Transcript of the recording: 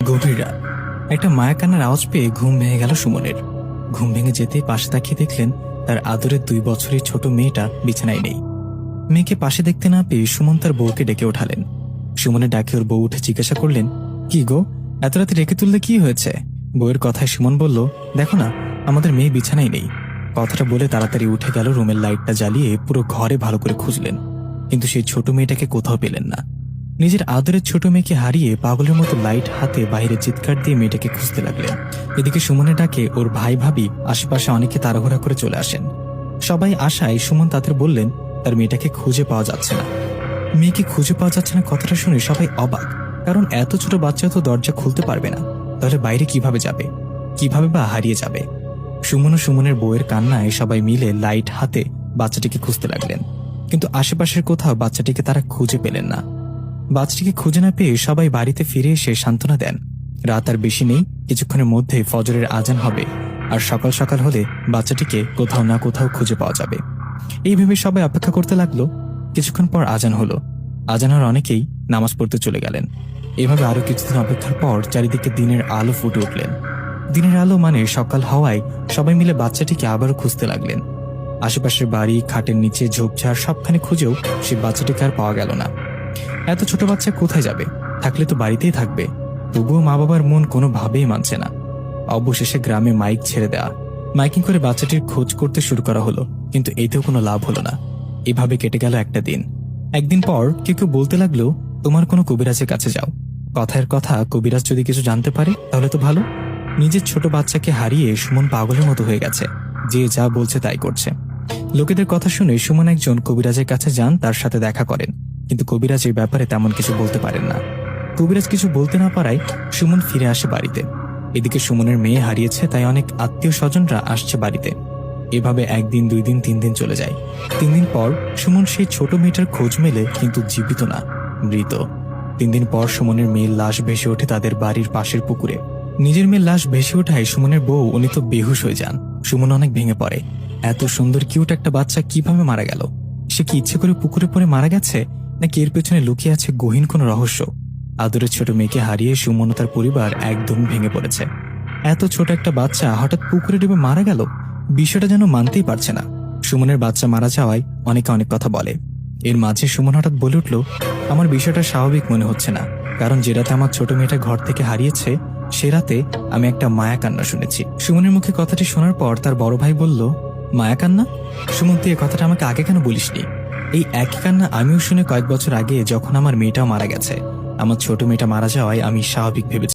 গভীর রাত। একটা মায়া কান্নার আওয়াজ পেয়ে ঘুম ভেঙে গেল সুমনের। ঘুম ভেঙে যেতে পাশে তাকিয়ে দেখলেন তার আদরের 2 বছরের ছোট মেয়েটা বিছানায় নেই। মেয়েকে পাশে দেখতে না পেয়ে সুমন তার বউকে ডেকে ওঠালেন। সুমনের ডাকে ওর বউ উঠে জিজ্ঞাসা করলেন, কি গো, এত রাতে রেখে তুললে কি হয়েছে? বউয়ের কথায় সুমন বলল, দেখো না, আমাদের মেয়ে বিছানায় নেই। কথাটা বলে তাড়াতাড়ি উঠে গেল, রুমের লাইটটা জ্বালিয়ে পুরো ঘরে ভালো করে খুঁজলেন, কিন্তু সেই ছোট মেয়েটাকে কোথাও পেলেন না। নিজের আদরের ছোট মেয়েকে হারিয়ে পাগলের মতো লাইট হাতে বাইরে চিৎকার দিয়ে মেয়েটাকে খুঁজতে লাগলেন। এদিকে সুমনের ডাকে ওর ভাই ভাবি আশেপাশে অনেকে তাড়াহুড়া করে চলে আসেন। সবাই আশায় সুমন তাদের বললেন তার মেয়েটাকে খুঁজে পাওয়া যাচ্ছে না। মেয়েকে খুঁজে পাওয়া যাচ্ছে না কথাটা শুনে সবাই অবাক, কারণ এত ছোট বাচ্চা তো দরজা খুলতে পারবে না, তাহলে বাইরে কিভাবে যাবে, কিভাবে বা হারিয়ে যাবে? সুমন ও সুমনের বউয়ের কান্নায় সবাই মিলে লাইট হাতে বাচ্চাটিকে খুঁজতে লাগলেন, কিন্তু আশেপাশের কোথাও বাচ্চাটিকে তারা খুঁজে পেলেন না। বাচ্চাটিকে খুঁজে না পেয়ে সবাই বাড়িতে ফিরে এসে সান্ত্বনা দেন, রাত আর বেশি নেই, কিছুক্ষণের মধ্যে ফজরের আজান হবে, আর সকাল সকাল হলে বাচ্চাটিকে কোথাও না কোথাও খুঁজে পাওয়া যাবে। এই ভেবে সবাই অপেক্ষা করতে লাগলো। কিছুক্ষণ পর আজান হলো। আজানের অনেকেই নামাজ পড়তে চলে গেলেন। এভাবে আরো কিছুদিন অপেক্ষার পর চারিদিকে দিনের আলো ফুটে উঠলেন। দিনের আলো মানে সকাল হওয়ায় সবাই মিলে বাচ্চাটিকে আবারও খুঁজতে লাগলেন। আশেপাশের বাড়ি, খাটের নিচে, ঝোপঝাড় সবখানে খুঁজেও সেই বাচ্চাটিকে আর পাওয়া গেল না। এত ছোট বাচ্চা কোথায় যাবে? থাকলে তো বাড়িতেই থাকবে। তবুও মা বাবার মন কোনোভাবেই মানছে না। অবশেষে গ্রামে মাইক ছেড়ে দেয়া, মাইকিং করে বাচ্চাটির খোঁজ করতে শুরু করা হলো, কিন্তু এতেও কোনো লাভ হলো না। এভাবে কেটে গেল একটা দিন। একদিন পর কেউ কেউ বলতে লাগলো, তোমার কোনো কবিরাজের কাছে যাও। কথার কথা, কবিরাজ যদি কিছু জানতে পারে তাহলে তো ভালো। নিজের ছোট বাচ্চাকে হারিয়ে সুমন পাগলের মতো হয়ে গেছে, যে যা বলছে তাই করছে। লোকেদের কথা শুনে সুমন একজন কবিরাজের কাছে যান, তার সাথে দেখা করেন, কিন্তু কবিরাজ এই ব্যাপারে তেমন কিছু বলতে পারেন না। কবিরাজ কিছু বলতে না পারায় সুমন ফিরে আসে বাড়িতে। এদিকে সুমনের মেয়ে হারিয়েছে, তাই অনেক আত্মীয় স্বজনরা আসছে বাড়িতে। এভাবে 1 দিন 2 দিন 3 দিন চলে যায়। 3 দিন পর সুমন সেই ছোট মেয়েটার খোঁজ মেলে, কিন্তু জীবিত না, মৃত। 3 দিন পর সুমনের মেয়ের লাশ ভেসে ওঠে তাদের বাড়ির পাশের পুকুরে। নিজের মেয়ের লাশ ভেসে ওঠায় সুমনের বউ উনি তো বেহুশ হয়ে যান। সুমন অনেক ভেঙে পড়ে। এত সুন্দর কিউট একটা বাচ্চা কিভাবে মারা গেল? সে কি ইচ্ছে করে পুকুরে পড়ে মারা গেছে, নাকি এর পেছনে লুকিয়ে আছে গহীন কোনো রহস্য? আদরের ছোট মেয়েকে হারিয়ে সুমন ও তার পরিবার একদম ভেঙে পড়েছে। এত ছোট একটা বাচ্চা হঠাৎ পুকুরে ডুবে মারা গেল, বিষয়টা যেন মানতেই পারছে না। সুমনের বাচ্চা মারা যাওয়ায় অনেকে অনেক কথা বলে। এর মাঝে সুমন হঠাৎ বলে উঠল, আমার বিষয়টা স্বাভাবিক মনে হচ্ছে না, কারণ যে রাতে আমার ছোট মেয়েটা ঘর থেকে হারিয়েছে সে রাতে আমি একটা মায়া কান্না শুনেছি। সুমনের মুখে কথাটি শোনার পর তার বড় ভাই বলল, মায়া কান্না? সুমন, তুই এ কথাটা আমাকে আগে কেন বলিসনি? এই একই কান্না আমিও শুনে কয়েক বছর আগে, যখন আমার মেয়েটাও মারা গেছে। আমার ছোট মেয়েটা মারা যাওয়ায় আমি স্বাভাবিক ভেবেছি।